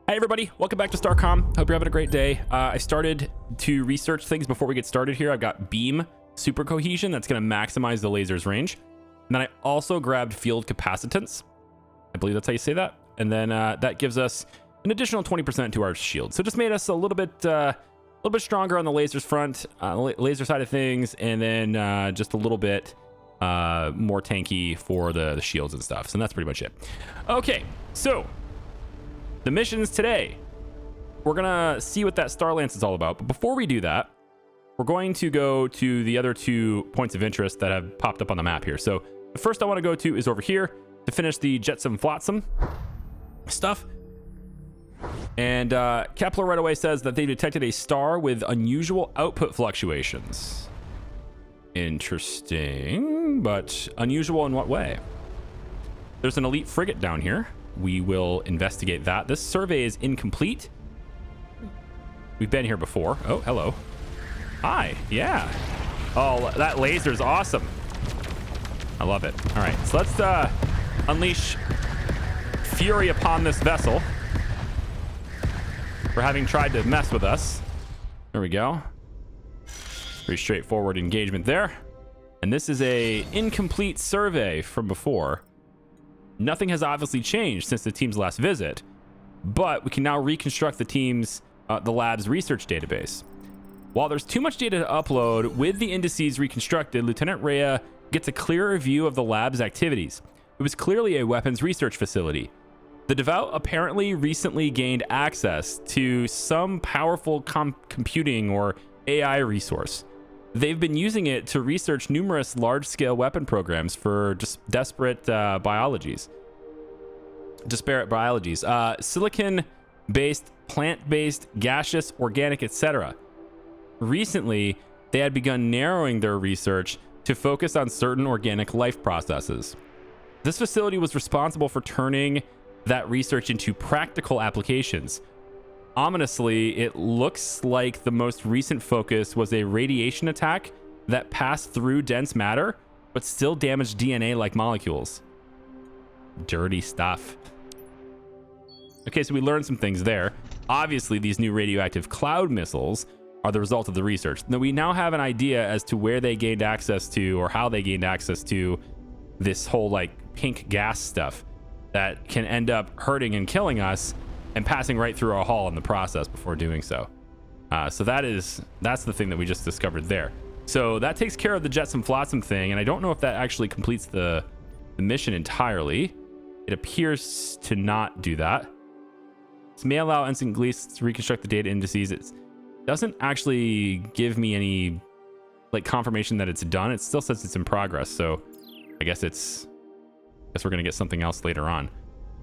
Hi everybody, welcome back to Starcom. Hope you're having a great day. I started to research things before we get started here. I've got beam super cohesion that's going to maximize the laser's range. And then I also grabbed field capacitance. I believe that's how you say that. And then that gives us an additional 20% to our shield. So it just made us a little bit stronger on the laser's front, laser side of things, and then just a little bit more tanky for the shields and stuff. So that's pretty much it. Okay, so the missions today, we're gonna see what that STARLANCE is all about. But before we do that, we're going to go to the other 2 points of interest that have popped up on the map here. So the first I want to go to is over here to finish the Jetsam Flotsam stuff. And Kepler right away says that they detected a star with unusual output fluctuations. Interesting, but unusual in what way? There's an elite frigate down here. We will investigate that. This survey is incomplete. We've been here before. Oh, hello. Hi. Yeah. Oh, that laser's awesome. I love it. All right, so let's unleash fury upon this vessel for having tried to mess with us. There we go. Pretty straightforward engagement there. And this is a incomplete survey from before. Nothing has obviously changed since the team's last visit, but we can now reconstruct the lab's research database. While there's too much data to upload, with the indices reconstructed, Lieutenant Rhea gets a clearer view of the lab's activities. It was clearly a weapons research facility. The Devout apparently recently gained access to some powerful computing or AI resource. They've been using it to research numerous large-scale weapon programs for just disparate biologies. Silicon-based, plant-based, gaseous, organic, etc. Recently, they had begun narrowing their research to focus on certain organic life processes. This facility was responsible for turning that research into practical applications. Ominously, it looks like the most recent focus was a radiation attack that passed through dense matter, but still damaged DNA-like molecules. Dirty stuff. Okay, so we learned some things there. Obviously, these new radioactive cloud missiles are the result of the research. Now, we now have an idea as to where they gained access to, or how they gained access to, this whole, like, pink gas stuff that can end up hurting and killing us and passing right through our hull in the process before doing so. So that's the thing that we just discovered there. So that takes care of the Jetsam Flotsam thing, and I don't know if that actually completes the mission entirely. It appears to not do that. This may allow Ensign Glees to reconstruct the data indices. It doesn't actually give me any like confirmation that it's done. It still says it's in progress, so I guess we're gonna get something else later on.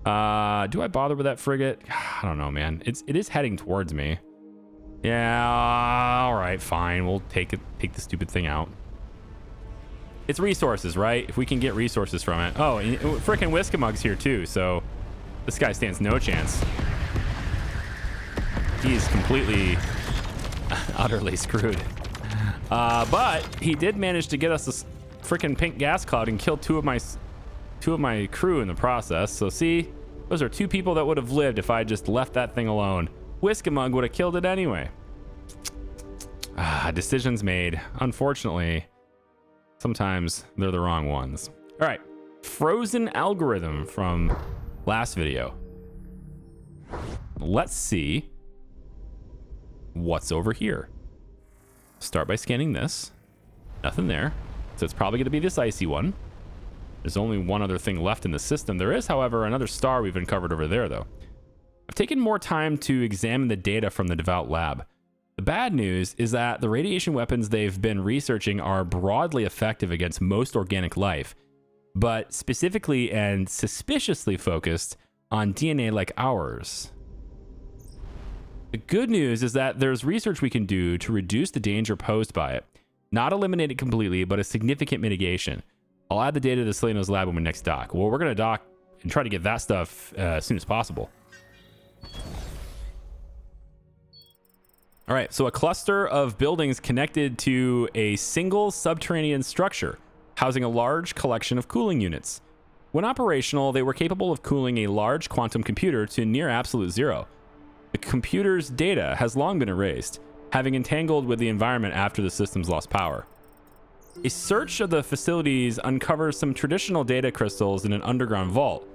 Do I bother with that frigate? I don't know, man. It is heading towards me. Yeah, all right, fine. We'll take the stupid thing out. It's resources, right? If we can get resources from it. Oh, and frickin' Whiskey-Mug's here too, so this guy stands no chance. He's completely, utterly screwed. But he did manage to get us this frickin' pink gas cloud and kill two of my crew in the process. So see, those are 2 people that would have lived if I just left that thing alone. Whiskey-Mug would have killed it anyway. Decisions made. Unfortunately, sometimes they're the wrong ones. All right, frozen algorithm from last video. Let's see what's over here. Start by scanning this. Nothing there. So it's probably going to be this icy one. There's only one other thing left in the system. There is, however, another star we've uncovered over there, though. I've taken more time to examine the data from the Devout lab. The bad news is that the radiation weapons they've been researching are broadly effective against most organic life, but specifically and suspiciously focused on DNA like ours. The good news is that there's research we can do to reduce the danger posed by it. Not eliminate it completely, but a significant mitigation. I'll add the data to Seleno's lab when we next dock. Well, we're going to dock and try to get that stuff as soon as possible. All right, so a cluster of buildings connected to a single subterranean structure, housing a large collection of cooling units. When operational, they were capable of cooling a large quantum computer to near absolute zero. The computer's data has long been erased, having entangled with the environment after the systems lost power. A search of the facilities uncovers some traditional data crystals in an underground vault.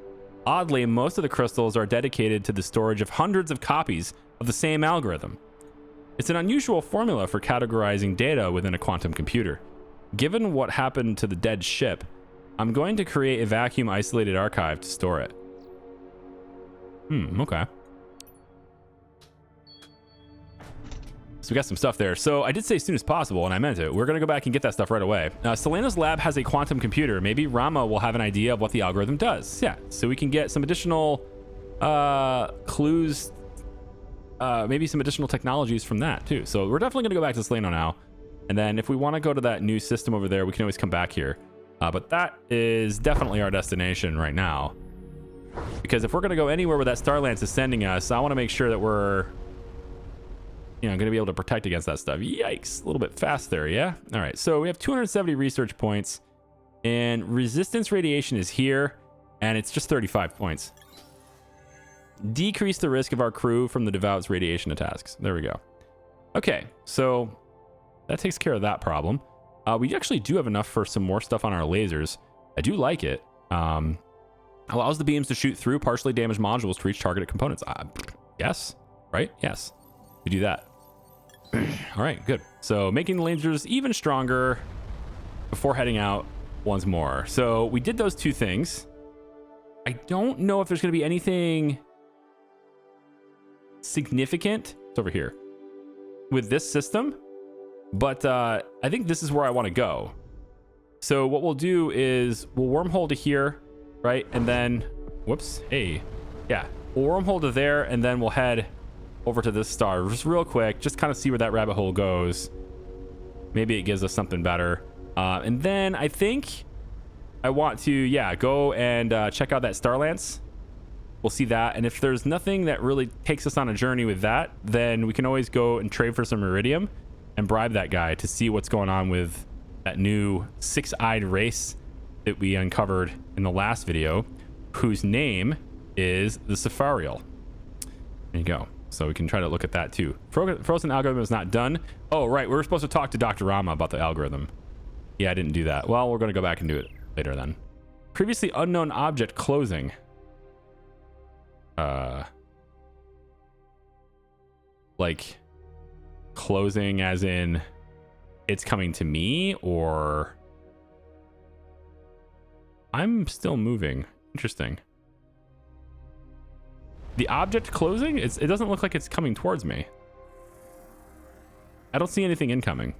Oddly, most of the crystals are dedicated to the storage of hundreds of copies of the same algorithm. It's an unusual formula for categorizing data within a quantum computer. Given what happened to the dead ship, I'm going to create a vacuum isolated archive to store it. Okay. So we got some stuff there. So I did say as soon as possible, and I meant it. We're going to go back and get that stuff right away. Solano's lab has a quantum computer. Maybe Rama will have an idea of what the algorithm does. Yeah, so we can get some additional clues, maybe some additional technologies from that too. So we're definitely going to go back to Solano now. And then if we want to go to that new system over there, we can always come back here. But that is definitely our destination right now. Because if we're going to go anywhere where that STARLANCE is sending us, I want to make sure that we're, going to be able to protect against that stuff. Yikes, a little bit fast there, yeah? All right, so we have 270 research points, and resistance radiation is here, and it's just 35 points. Decrease the risk of our crew from the devout's radiation attacks. There we go. Okay, so that takes care of that problem. We actually do have enough for some more stuff on our lasers. I do like it. Allows the beams to shoot through partially damaged modules to reach targeted components. Yes, right? Yes, we do that. All right, good. So making the lasers even stronger before heading out once more. So we did those two things. I don't know if there's going to be anything significant. It's over here with this system, but I think this is where I want to go. So what we'll do is we'll wormhole to here, right? And then, whoops, hey, yeah, we'll wormhole to there, and then we'll head over to this star just real quick, just kind of see where that rabbit hole goes. Maybe it gives us something better. And then I think I want to, yeah, go and check out that STARLANCE. We'll see that. And if there's nothing that really takes us on a journey with that, then we can always go and trade for some iridium and bribe that guy to see what's going on with that new six-eyed race that we uncovered in the last video, whose name is the Safarial. There you go. So we can try to look at that too. Frozen algorithm is not done. Oh, right. We were supposed to talk to Dr. Rama about the algorithm. Yeah, I didn't do that. Well, we're going to go back and do it later then. Previously unknown object closing. Like closing as in it's coming to me, or I'm still moving. Interesting. The object closing, it doesn't look like it's coming towards me. I don't see anything incoming.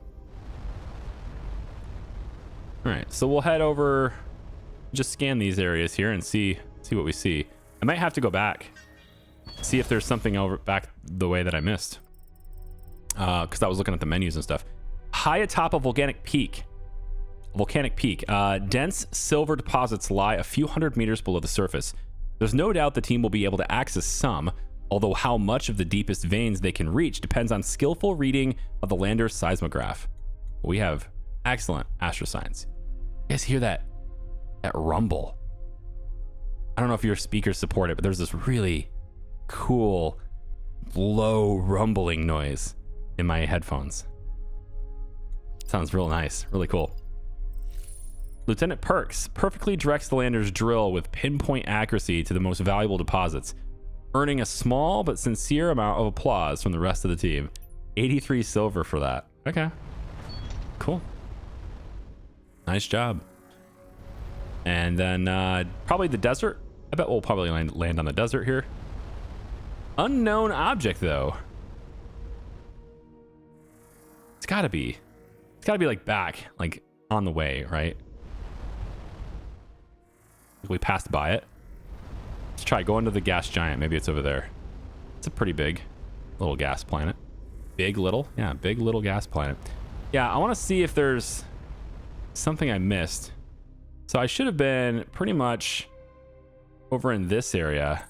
All right, so we'll head over, just scan these areas here and see what we see. I might have to go back, see if there's something over back the way that I missed. Because I was looking at the menus and stuff. High atop a volcanic peak. Dense silver deposits lie a few hundred meters below the surface. There's no doubt the team will be able to access some, although how much of the deepest veins they can reach depends on skillful reading of the lander's seismograph. We have excellent astroscience. You guys hear that rumble? I don't know if your speakers support it, but there's this really cool, low rumbling noise in my headphones. Sounds real nice, really cool. Lieutenant Perks perfectly directs the lander's drill with pinpoint accuracy to the most valuable deposits, earning a small but sincere amount of applause from the rest of the team. 83 silver for that. Okay, cool. Nice job. And then probably the desert. I bet we'll probably land on the desert here. Unknown object, though. It's gotta be like back, like on the way, right? We passed by it. Let's try going to the gas giant. Maybe it's over there. It's a pretty big little gas planet. Big little? Yeah, big little gas planet. Yeah, I want to see if there's something I missed. So I should have been pretty much over in this area,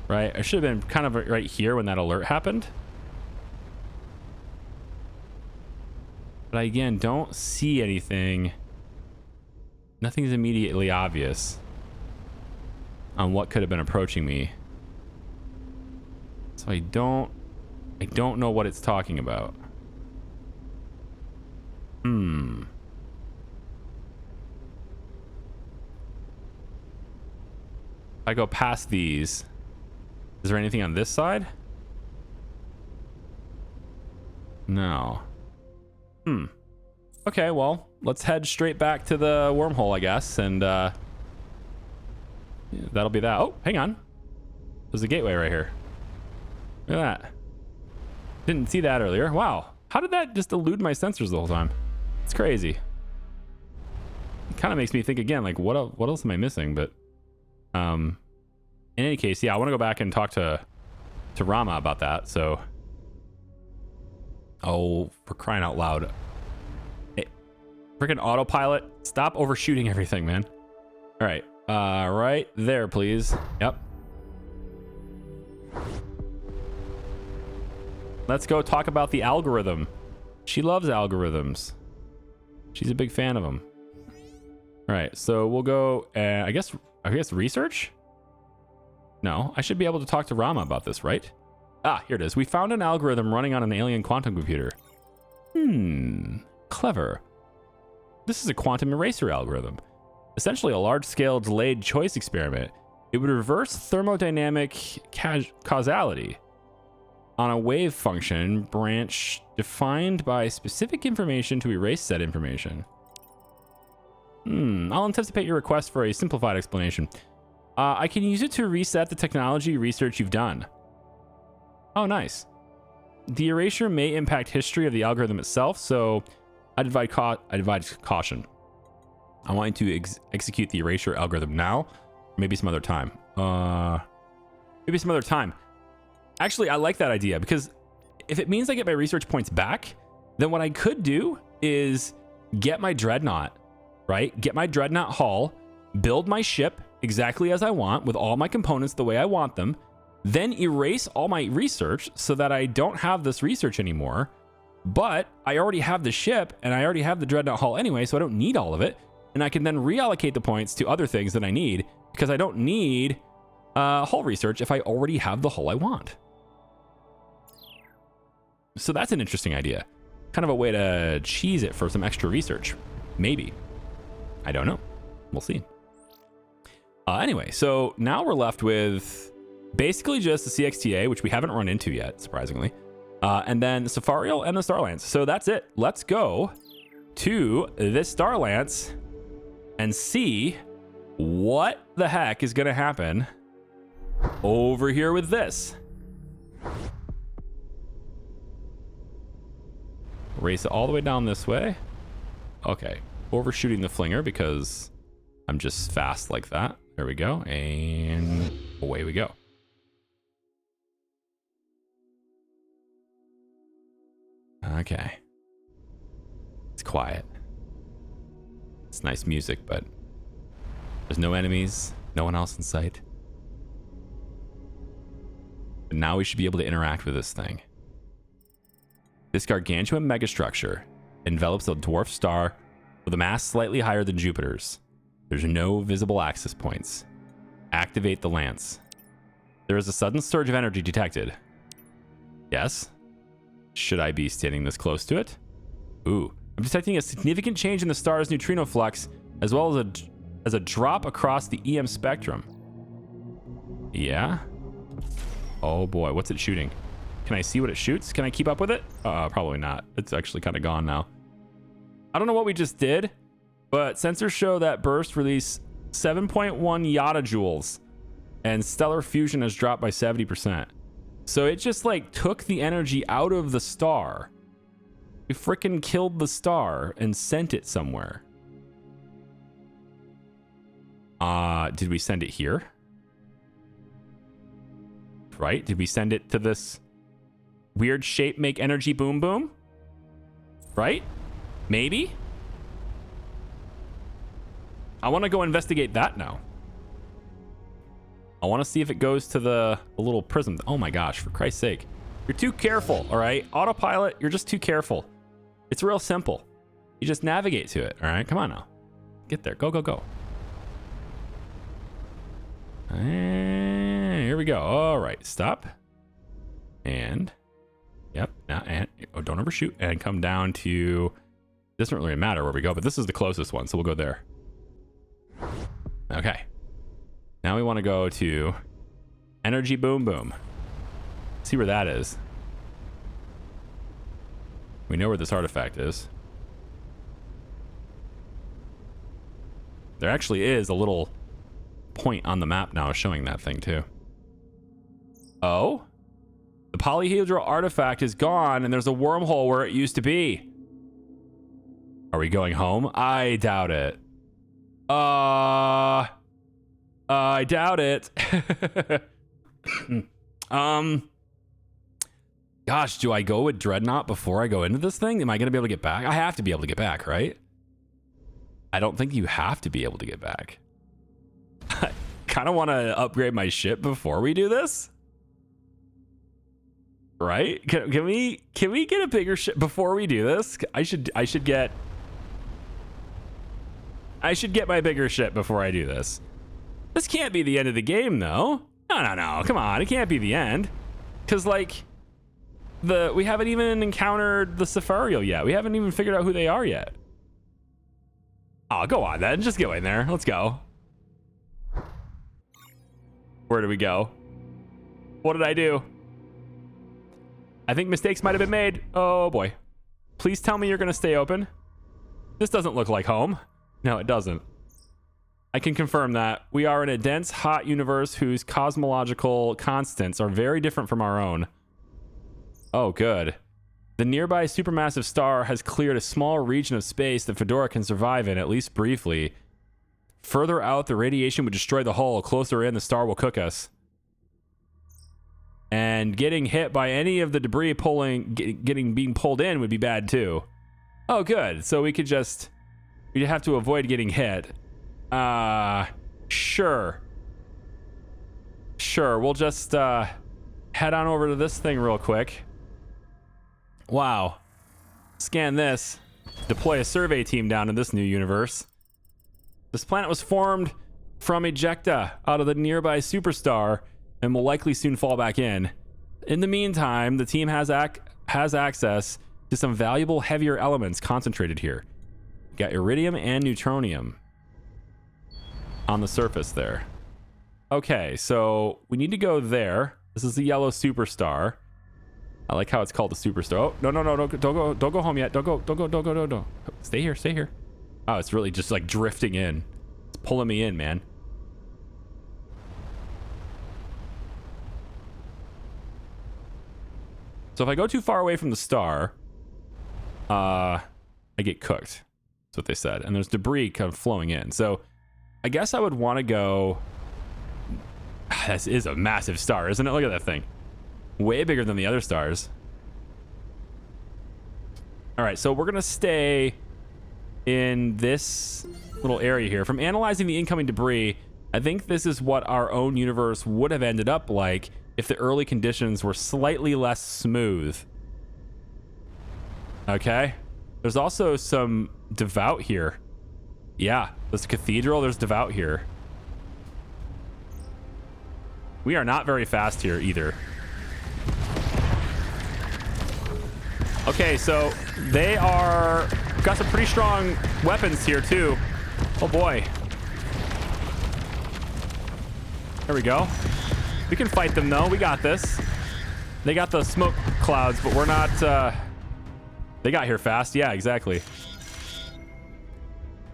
right? I should have been kind of right here when that alert happened. But I, again, don't see anything. Nothing's immediately obvious on what could have been approaching me. So So I don't know what it's talking about. I go past these. Is there anything on this side? No. Okay, well, let's head straight back to the wormhole, I guess, and yeah, that'll be that. Oh, hang on. There's a gateway right here. Look at that. Didn't see that earlier. Wow. How did that just elude my sensors the whole time? It's crazy. It kind of makes me think again, like, what else am I missing? But in any case, yeah, I want to go back and talk to Rama about that. So, oh, for crying out loud. Hey, freaking autopilot, stop overshooting everything, man. All right. Right there, please. Yep. Let's go talk about the algorithm. She loves algorithms. She's a big fan of them. All right, so we'll go, I guess research? No, I should be able to talk to Rama about this, right? Ah, here it is. We found an algorithm running on an alien quantum computer. Clever. This is a quantum eraser algorithm. Essentially a large-scale delayed choice experiment. It would reverse thermodynamic causality on a wave function branch defined by specific information to erase said information. I'll anticipate your request for a simplified explanation. I can use it to reset the technology research you've done. Oh, nice. The erasure may impact history of the algorithm itself, so I'd advise caution. I want you to execute the erasure algorithm now, maybe some other time. Maybe some other time. Actually, I like that idea, because if it means I get my research points back, then what I could do is get my dreadnought, right? Get my dreadnought hull, build my ship exactly as I want with all my components the way I want them, then erase all my research so that I don't have this research anymore. But I already have the ship and I already have the dreadnought hull anyway, so I don't need all of it. And I can then reallocate the points to other things that I need, because I don't need hull research if I already have the hull I want. So that's an interesting idea. Kind of a way to cheese it for some extra research. Maybe. I don't know. We'll see. Anyway, so now we're left with basically just the CXTA, which we haven't run into yet, surprisingly. And then Safarial and the STARLANCE. So that's it. Let's go to this STARLANCE and see what the heck is going to happen over here with this. Race it all the way down this way. Okay. Overshooting the flinger because I'm just fast like that. There we go. And away we go. Okay. It's quiet. It's nice music, but there's no enemies, no one else in sight. But now we should be able to interact with this thing. This gargantuan megastructure envelops a dwarf star with a mass slightly higher than Jupiter's. There's no visible access points. Activate the lance. There is a sudden surge of energy detected. Yes? Should I be standing this close to it? Ooh. I'm detecting a significant change in the star's neutrino flux, as well as a drop across the EM spectrum. Yeah? Oh boy, what's it shooting? Can I see what it shoots? Can I keep up with it? Probably not. It's actually kind of gone now. I don't know what we just did, but sensors show that burst release 7.1 yada joules, and stellar fusion has dropped by 70%. So it just like took the energy out of the star. We freaking killed the star and sent it somewhere. Did we send it here? Right? Did we send it to this weird shape, make energy boom boom? Right? Maybe? I want to go investigate that now. I want to see if it goes to the little prism. Oh my gosh, for Christ's sake. You're too careful, all right? Autopilot, you're just too careful. It's real simple. You just navigate to it, all right? Come on now. Get there. Go, go, go. And here we go. All right, stop. And yep, now and oh, don't overshoot and come down to, doesn't really matter where we go, but this is the closest one, so we'll go there. Okay. Now we want to go to Energy Boom Boom. See where that is. We know where this artifact is. There actually is a little point on the map now showing that thing too. Oh? The polyhedral artifact is gone and there's a wormhole where it used to be. Are we going home? I doubt it. I doubt it. Gosh, do I go with Dreadnought before I go into this thing? Am I going to be able to get back? I have to be able to get back, right? I don't think you have to be able to get back. I kind of want to upgrade my ship before we do this. Right? Can we get a bigger ship before we do this? I should get my bigger ship before I do this. This can't be the end of the game though. No. Come on. It can't be the end. Cuz like we haven't even encountered the Safarial yet. We haven't even figured out who they are yet. Oh, go on then. Just go in there. Let's go. Where do we go? What did I do? I think mistakes might have been made. Oh boy. Please tell me you're going to stay open. This doesn't look like home. No, it doesn't. I can confirm that. We are in a dense, hot universe whose cosmological constants are very different from our own. Oh, good. The nearby supermassive star has cleared a small region of space that Fedora can survive in, at least briefly. Further out, the radiation would destroy the hull. Closer in, the star will cook us. And getting hit by any of the debris being pulled in would be bad too. Oh, good. So we'd have to avoid getting hit. Sure. We'll just head on over to this thing real quick. Wow. Scan this. Deploy a survey team down to this new universe. This planet was formed from ejecta out of the nearby superstar and will likely soon fall back in. In the meantime, the team has access to some valuable heavier elements concentrated here. We got iridium and neutronium on the surface there. Okay, so we need to go there. This is the yellow superstar. I like how it's called the superstar. Oh, no, don't go home yet. Don't go. Stay here. Oh, it's really just like drifting in. It's pulling me in, man. So if I go too far away from the star, I get cooked. That's what they said. And there's debris kind of flowing in. So I guess I would want to go... This is a massive star, isn't it? Look at that thing. Way bigger than the other stars. All right, so we're going to stay in this little area here. From analyzing the incoming debris, I think this is what our own universe would have ended up like if the early conditions were slightly less smooth. Okay. There's also some devout here. Yeah, there's a cathedral. There's devout here. We are not very fast here either. Okay, so they are got some pretty strong weapons here too. Oh boy. There we go. We can fight them though. We got this. They got the smoke clouds, but we're not... They got here fast. Yeah, exactly.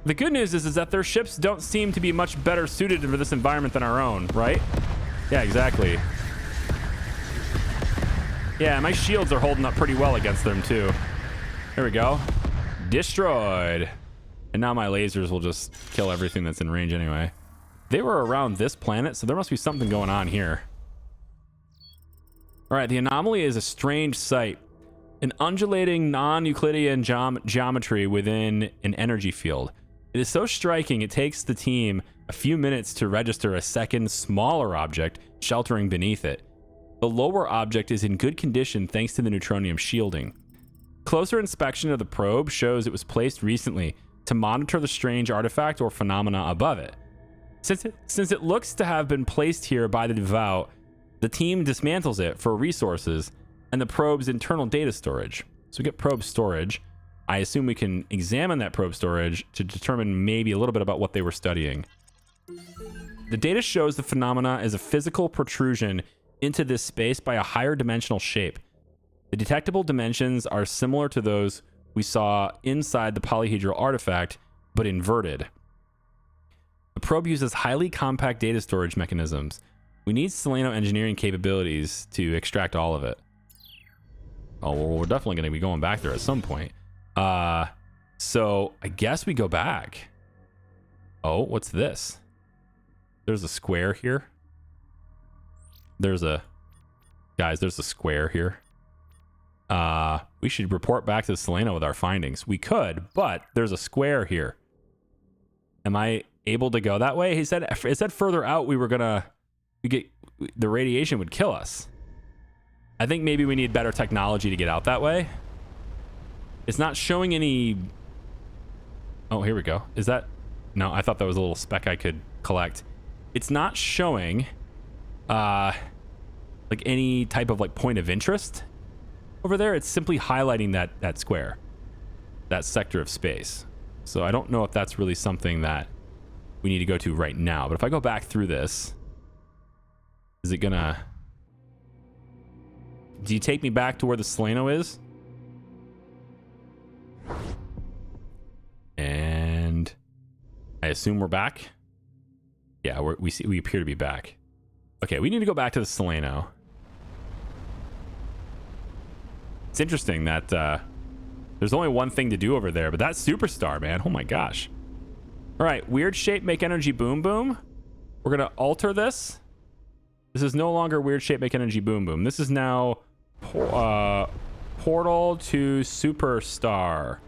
The good news is that their ships don't seem to be much better suited for this environment than our own, right? Yeah, exactly. Yeah, my shields are holding up pretty well against them too. There we go. Destroyed. And now my lasers will just kill everything that's in range anyway. They were around this planet, so there must be something going on here. All right, the anomaly is a strange sight. An undulating non-Euclidean geometry within an energy field. It is so striking, it takes the team a few minutes to register a second, smaller object sheltering beneath it. The lower object is in good condition thanks to the neutronium shielding. Closer inspection of the probe shows it was placed recently to monitor the strange artifact or phenomena above it. Since it looks to have been placed here by the devout, the team dismantles it for resources and the probe's internal data storage. So we get probe storage. I assume we can examine that probe storage to determine maybe a little bit about what they were studying. The data shows the phenomena as a physical protrusion into this space by a higher dimensional shape. The detectable dimensions are similar to those we saw inside the polyhedral artifact, but inverted. The probe uses highly compact data storage mechanisms. We need Seleno engineering capabilities to extract all of it. Oh, well, we're definitely going to be going back there at some point. So I guess we go back. Oh, what's this? There's a square here. There's a square here. We should report back to Seleno with our findings. We could, but there's a square here. Am I able to go that way? It said further out the radiation would kill us. I think maybe we need better technology to get out that way. It's not showing any... Oh, here we go. Is that... No, I thought that was a little speck I could collect. It's not showing like any type of like point of interest over there. It's simply highlighting that square, that sector of space. So I don't know if that's really something that we need to go to right now. But if I go back through this, is it gonna... Do you take me back to where the Seleno is? And I assume we're back. Yeah, we appear to be back. Okay, we need to go back to the Seleno. It's interesting that there's only one thing to do over there, but that's superstar, man. Oh my gosh. All right, weird shape, make energy, boom, boom. We're gonna alter this. This is no longer weird shape, make energy, boom, boom. This is now portal to superstar.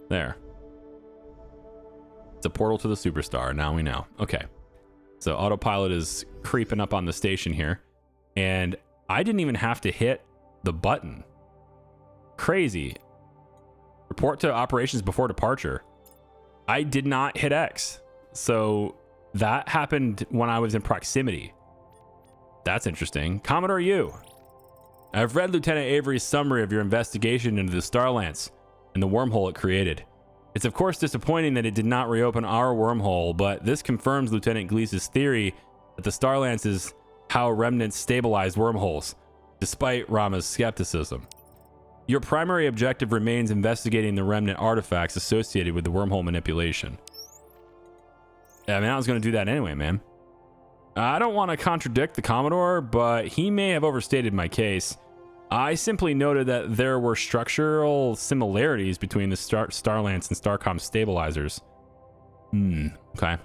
There. It's a portal to the superstar. Now we know. Okay. So autopilot is creeping up on the station here. And I didn't even have to hit the button. Crazy. Report to operations before departure. I did not hit X. So that happened when I was in proximity. That's interesting. Commodore Yu. I've read Lieutenant Avery's summary of your investigation into the STARLANCE and the wormhole it created. It's of course disappointing that it did not reopen our wormhole, but this confirms Lieutenant Gleese's theory that the STARLANCE is how remnants stabilize wormholes, despite Rama's skepticism. Your primary objective remains investigating the remnant artifacts associated with the wormhole manipulation. Yeah, I mean, I was going to do that anyway, man. I don't want to contradict the Commodore, but he may have overstated my case. I simply noted that there were structural similarities between the STARLANCE and Starcom stabilizers. Okay.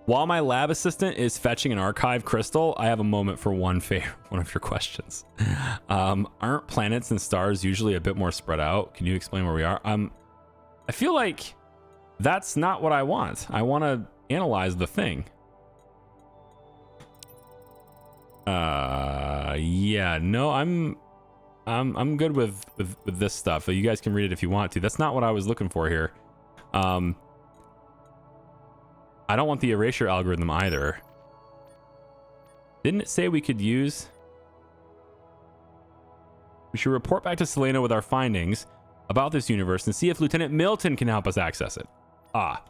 While my lab assistant is fetching an archive crystal, I have a moment for one of your questions. Aren't planets and stars usually a bit more spread out? Can you explain where we are? I feel like that's not what I want. I want to analyze the thing. Yeah, no, I'm good with this stuff. You guys can read it if you want to. That's not what I was looking for here. I don't want the erasure algorithm either. Didn't it say we could use... We should report back to Seleno with our findings about this universe and see if Lieutenant Milton can help us access it. I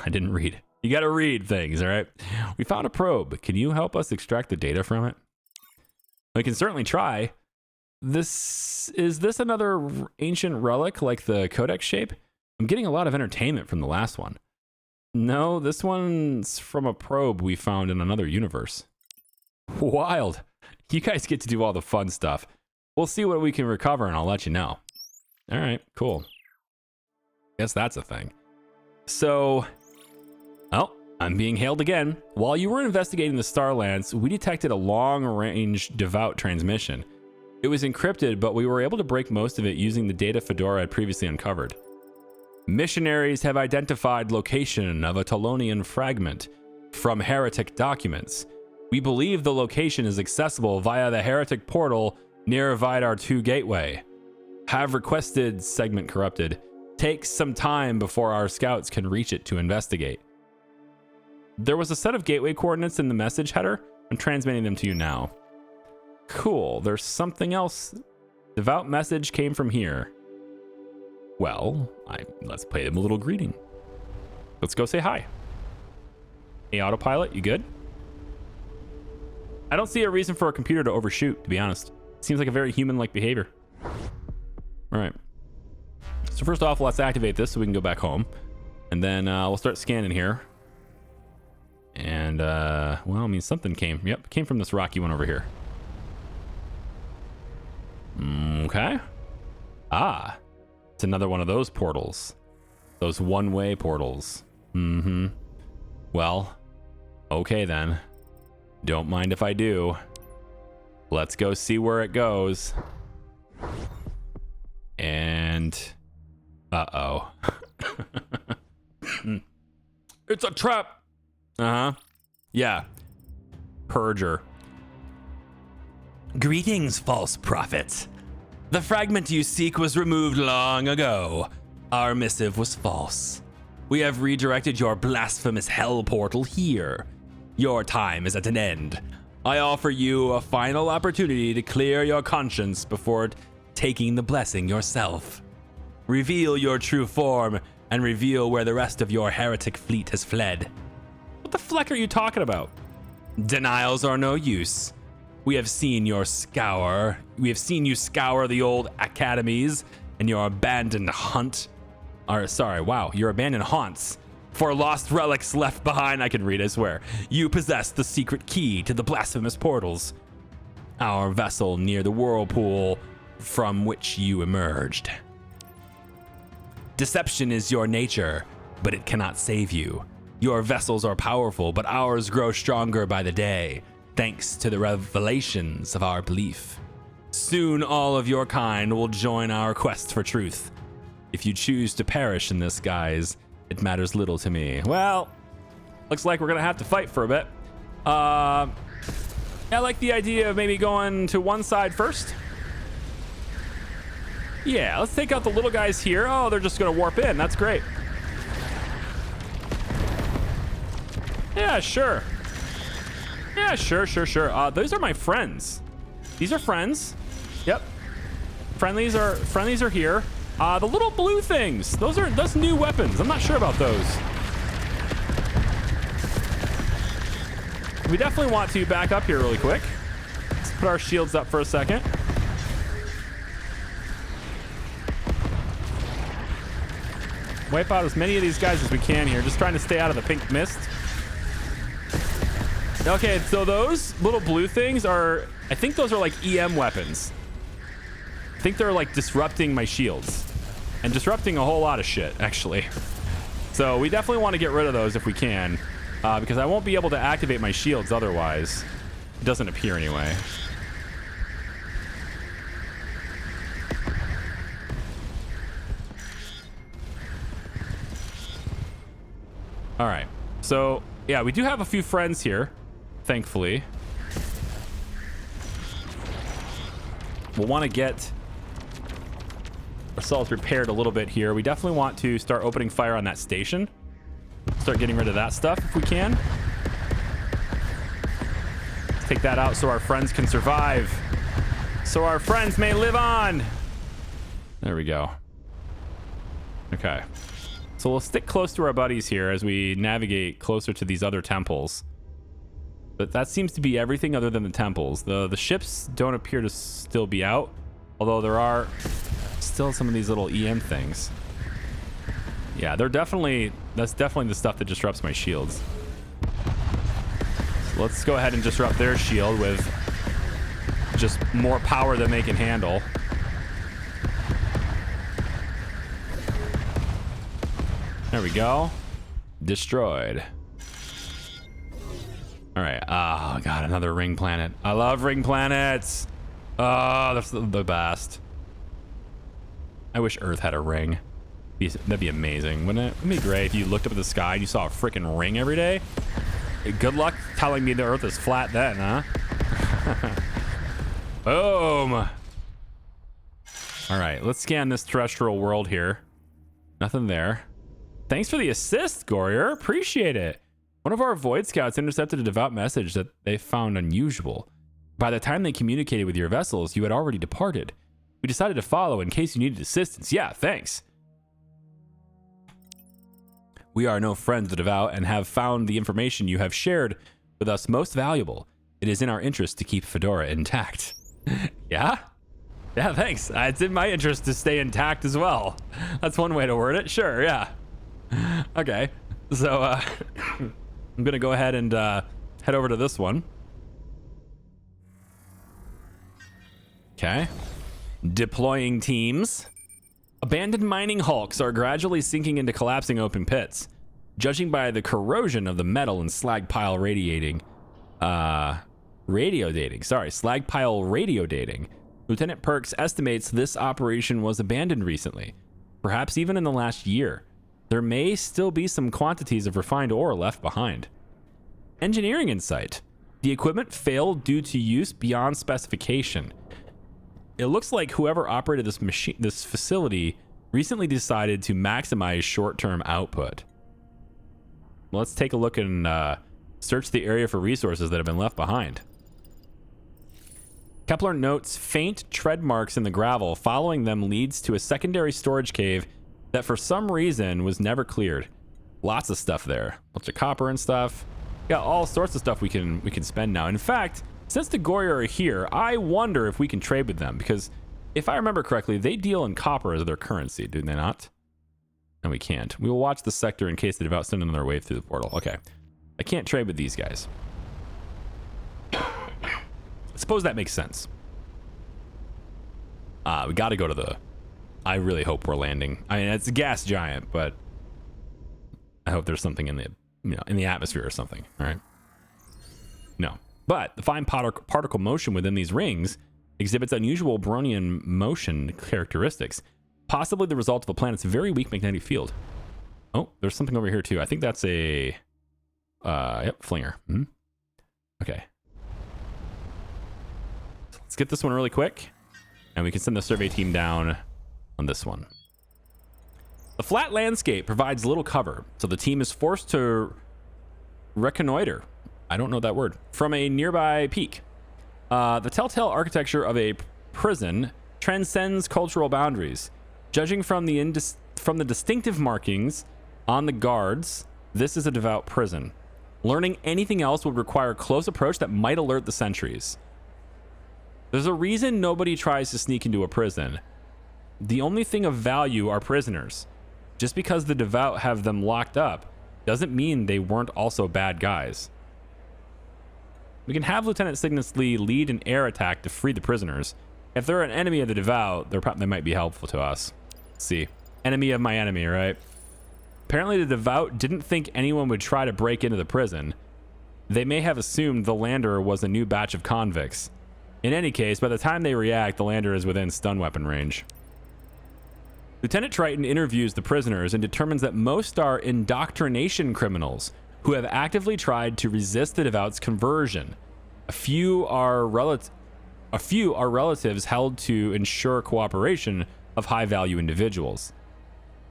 didn't read. You gotta read things, all right? We found a probe. Can you help us extract the data from it? We can certainly try. Is this another ancient relic like the codex shape? I'm getting a lot of entertainment from the last one. No, this one's from a probe we found in another universe. Wild. You guys get to do all the fun stuff. We'll see what we can recover and I'll let you know. All right, cool. Guess that's a thing. So... Oh, I'm being hailed again. While you were investigating the STARLANCE, we detected a long-range devout transmission. It was encrypted, but we were able to break most of it using the data Fedora had previously uncovered. Missionaries have identified location of a Talonian fragment from heretic documents. We believe the location is accessible via the heretic portal near Vidar 2 gateway. Have requested segment corrupted. Takes some time before our scouts can reach it to investigate. There was a set of gateway coordinates in the message header. I'm transmitting them to you now. Cool. There's something else. Devout message came from here. Well, let's play them a little greeting. Let's go say hi. Hey, autopilot, you good? I don't see a reason for a computer to overshoot, to be honest. Seems like a very human-like behavior. All right. So first off, let's activate this so we can go back home. And then we'll start scanning here. And, well, I mean, something came. Yep, came from this rocky one over here. Okay. Ah, it's another one of those portals. Those one-way portals. Mm-hmm. Well, okay then. Don't mind if I do. Let's go see where it goes. And... uh-oh. It's a trap! Uh-huh. Yeah. Purger. Greetings, false prophets. The fragment you seek was removed long ago. Our missive was false. We have redirected your blasphemous hell portal here. Your time is at an end. I offer you a final opportunity to clear your conscience before taking the blessing yourself. Reveal your true form and reveal where the rest of your heretic fleet has fled. What the fleck are you talking about? Denials are no use. We have seen you scour the old academies and your abandoned your abandoned haunts. For lost relics left behind, I can read, I swear. You possess the secret key to the blasphemous portals. Our vessel near the whirlpool from which you emerged. Deception is your nature, but it cannot save you. Your vessels are powerful, but ours grow stronger by the day, thanks to the revelations of our belief. Soon all of your kind will join our quest for truth. If you choose to perish in this guise, it matters little to me. Well, looks like we're gonna have to fight for a bit. I like the idea of maybe going to one side first. Yeah, let's take out the little guys here. Oh, they're just gonna warp in. That's great. Yeah, sure. Yeah, sure. Those are my friends. These are friends. Yep. Friendlies are here. The little blue things. Those new weapons. I'm not sure about those. We definitely want to back up here really quick. Let's put our shields up for a second. Wipe out as many of these guys as we can here. Just trying to stay out of the pink mist. Okay, so those little blue things are... I think those are like EM weapons. I think they're like disrupting my shields. And disrupting a whole lot of shit, actually. So we definitely want to get rid of those if we can. Because I won't be able to activate my shields otherwise. It doesn't appear anyway. All right. So, yeah, we do have a few friends here, thankfully. We'll want to get ourselves repaired a little bit here. We definitely want to start opening fire on that station. Start getting rid of that stuff if we can. Let's take that out so our friends can survive. So our friends may live on. There we go. Okay. So we'll stick close to our buddies here as we navigate closer to these other temples. But that seems to be everything other than the temples. The ships don't appear to still be out, although there are still some of these little EM things. Yeah, that's definitely the stuff that disrupts my shields. So let's go ahead and disrupt their shield with just more power than they can handle. There we go. Destroyed. All right. Oh, God, another ring planet. I love ring planets. Oh, that's the best. I wish Earth had a ring. That'd be amazing, wouldn't it? It'd be great if you looked up at the sky and you saw a freaking ring every day. Good luck telling me the Earth is flat then, huh? Boom. All right, let's scan this terrestrial world here. Nothing there. Thanks for the assist, Gorier. Appreciate it. One of our Void Scouts intercepted a devout message that they found unusual. By the time they communicated with your vessels, you had already departed. We decided to follow in case you needed assistance. Yeah, thanks. We are no friends of the devout and have found the information you have shared with us most valuable. It is in our interest to keep Fedora intact. Yeah? Yeah, thanks. It's in my interest to stay intact as well. That's one way to word it. Sure, yeah. Okay. So, I'm going to go ahead and head over to this one. Okay. Deploying teams. Abandoned mining hulks are gradually sinking into collapsing open pits. Judging by the corrosion of the metal and slag pile slag pile radio dating. Lieutenant Perks estimates this operation was abandoned recently, perhaps even in the last year. There may still be some quantities of refined ore left behind. Engineering insight. The equipment failed due to use beyond specification. It looks like whoever operated this facility recently decided to maximize short-term output. Let's take a look and search the area for resources that have been left behind. Kepler notes faint tread marks in the gravel. Following them leads to a secondary storage cave that for some reason was never cleared. Lots of stuff there. Bunch of copper and stuff. Got all sorts of stuff we can spend now. In fact, since the Goryeo are here, I wonder if we can trade with them, because if I remember correctly, they deal in copper as their currency, do they not? No, we can't. We will watch the sector in case the devout send another wave through the portal. Okay. I can't trade with these guys. I suppose that makes sense. We got to go to the... I really hope we're landing. I mean, it's a gas giant, but I hope there's something in the, in the atmosphere or something. All right. No. But the fine particle motion within these rings exhibits unusual Brownian motion characteristics, possibly the result of the planet's very weak magnetic field. Oh, there's something over here too. I think that's a... yep, flinger. Mm-hmm. Okay. So let's get this one really quick, and we can send the survey team down on this one. The flat landscape provides little cover, so the team is forced to reconnoiter. I don't know that word. From a nearby peak. The telltale architecture of a prison transcends cultural boundaries. Judging from the distinctive markings on the guards, this is a devout prison. Learning anything else would require close approach that might alert the sentries. There's a reason nobody tries to sneak into a prison. The only thing of value are prisoners. Just because the devout have them locked up doesn't mean they weren't also bad guys. We can have Lieutenant Cygnus Lee lead an air attack to free the prisoners. If they're an enemy of the devout, they might be helpful to us. Let's see. Enemy of my enemy, right? Apparently the devout didn't think anyone would try to break into the prison. They may have assumed the lander was a new batch of convicts. In any case, by the time they react, the lander is within stun weapon range. Lieutenant Triton interviews the prisoners and determines that most are indoctrination criminals who have actively tried to resist the devout's conversion. A few are relatives held to ensure cooperation of high-value individuals.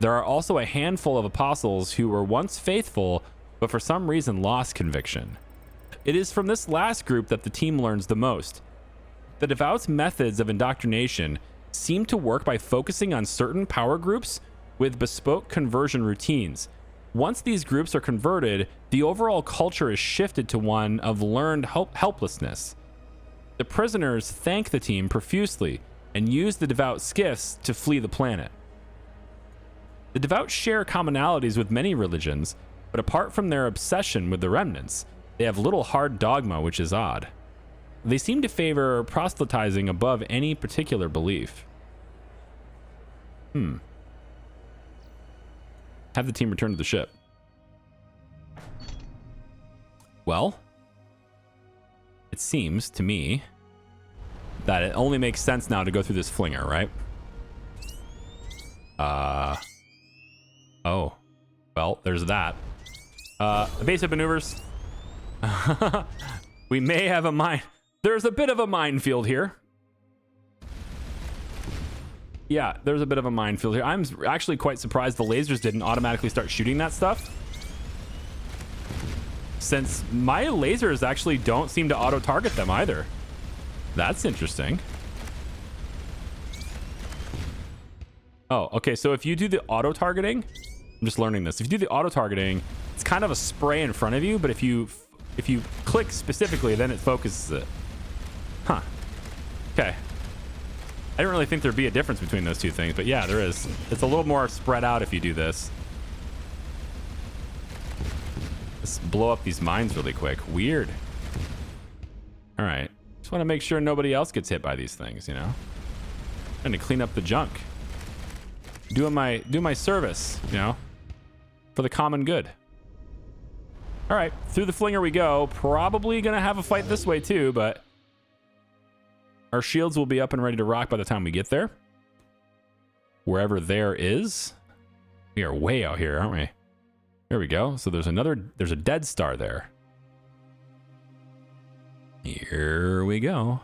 There are also a handful of apostles who were once faithful, but for some reason lost conviction. It is from this last group that the team learns the most. The devout's methods of indoctrination seem to work by focusing on certain power groups with bespoke conversion routines. Once these groups are converted, the overall culture is shifted to one of learned helplessness. The prisoners thank the team profusely and use the devout skiffs to flee the planet. The devout share commonalities with many religions, but apart from their obsession with the remnants, they have little hard dogma, which is odd. They seem to favor proselytizing above any particular belief. Have the team return to the ship. Well, it seems to me that it only makes sense now to go through this flinger, right? Oh. Well, there's that. Evasive maneuvers. We may have a mine. There's a bit of a minefield here. Yeah, there's a bit of a minefield here. I'm actually quite surprised the lasers didn't automatically start shooting that stuff, since my lasers actually don't seem to auto-target them either. That's interesting. Oh, okay. So if you do the auto targeting, I'm just learning this. If you do the auto targeting, it's kind of a spray in front of you, but if you click specifically, then it focuses it. Huh. Okay. I didn't really think there'd be a difference between those two things, but yeah, there is. It's a little more spread out if you do this. Let's blow up these mines really quick. Weird. All right. Just want to make sure nobody else gets hit by these things, you know? Trying to clean up the junk. Doing my service, you know, for the common good. All right, through the flinger we go. Probably gonna have a fight this way too, but our shields will be up and ready to rock by the time we get there. Wherever there is. We are way out here, aren't we? There we go. So there's a dead star there. Here we go.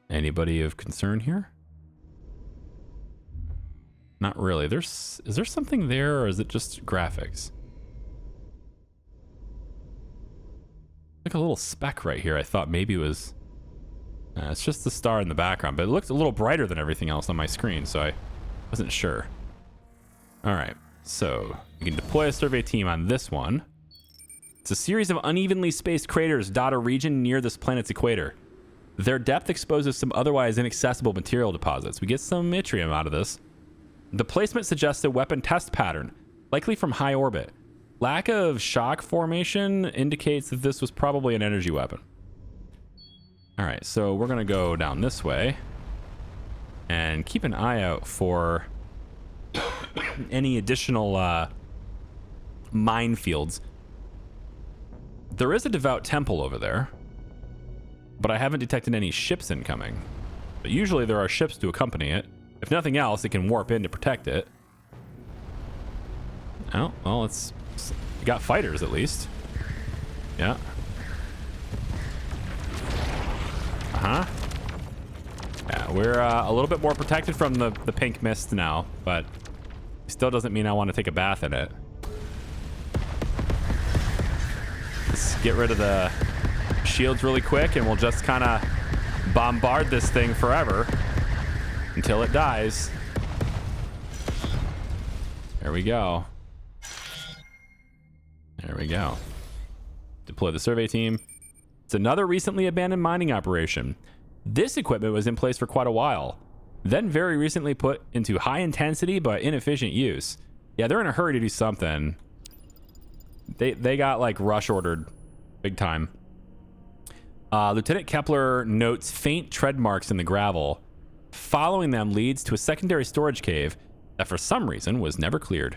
Anybody of concern here? Not really. Is there something there, or is it just graphics? Like a little speck right here. I thought maybe it was... it's just the star in the background, but it looked a little brighter than everything else on my screen, so I wasn't sure. All right, so you can deploy a survey team on this one. It's a series of unevenly spaced craters dot a region near this planet's equator. Their depth exposes some otherwise inaccessible material deposits. We get some yttrium out of this. The placement suggests a weapon test pattern, likely from high orbit. Lack of shock formation indicates that this was probably an energy weapon. All right, so we're gonna go down this way and keep an eye out for any additional minefields. There is a devout temple over there, but I haven't detected any ships incoming. But usually there are ships to accompany it. If nothing else, it can warp in to protect it. Oh, well, it's got fighters at least. Yeah. Uh-huh. Yeah, we're a little bit more protected from the pink mist now, but it still doesn't mean I want to take a bath in it. Let's get rid of the shields really quick, and we'll just kind of bombard this thing forever until it dies. There we go. There we go. Deploy the survey team. It's another recently abandoned mining operation. This equipment was in place for quite a while, then very recently put into high intensity but inefficient use. Yeah, they're in a hurry to do something. They got like rush ordered big time. Lieutenant Kepler notes faint tread marks in the gravel. Following them leads to a secondary storage cave that for some reason was never cleared.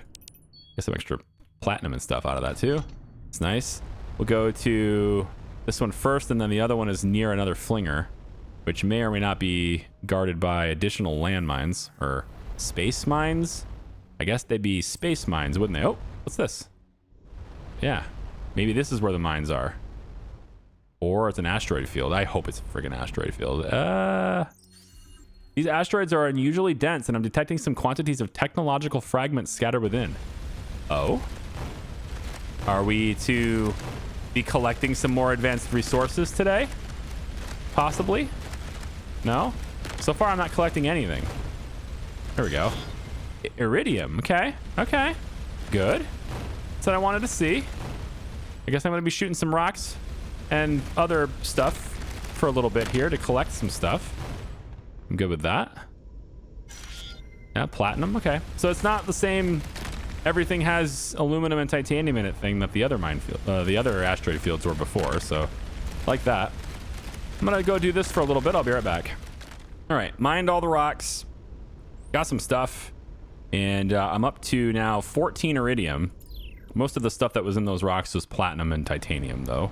Get some extra platinum and stuff out of that too. It's nice. We'll go to this one first, and then the other one is near another flinger, which may or may not be guarded by additional landmines or space mines. I guess they'd be space mines, wouldn't they? Oh, what's this? Yeah, maybe this is where the mines are. Or it's an asteroid field. I hope it's a friggin' asteroid field. These asteroids are unusually dense, and I'm detecting some quantities of technological fragments scattered within. Oh? Are we to be collecting some more advanced resources today? Possibly? No? So far, I'm not collecting anything. There we go. Iridium. Okay. Okay. Good. That's what I wanted to see. I guess I'm going to be shooting some rocks and other stuff for a little bit here to collect some stuff. I'm good with that. Yeah, platinum. Okay. So it's not the same everything has aluminum and titanium in it thing that the other minefield, the other asteroid fields were before. So like that. I'm going to go do this for a little bit. I'll be right back. All right. Mined all the rocks. Got some stuff. And I'm up to now 14 iridium. Most of the stuff that was in those rocks was platinum and titanium, though.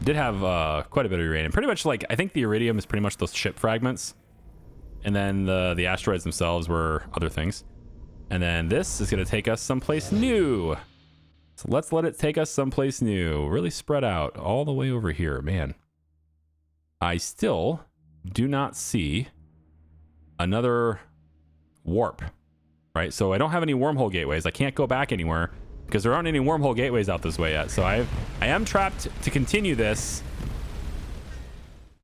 Did have quite a bit of uranium. Pretty much like, I think the iridium is pretty much those ship fragments. And then the asteroids themselves were other things. And then this is going to take us someplace new. So let's let it take us someplace new. Really spread out all the way over here. Man, I still do not see another warp, right? So I don't have any wormhole gateways. I can't go back anywhere because there aren't any wormhole gateways out this way yet. So I am trapped to continue this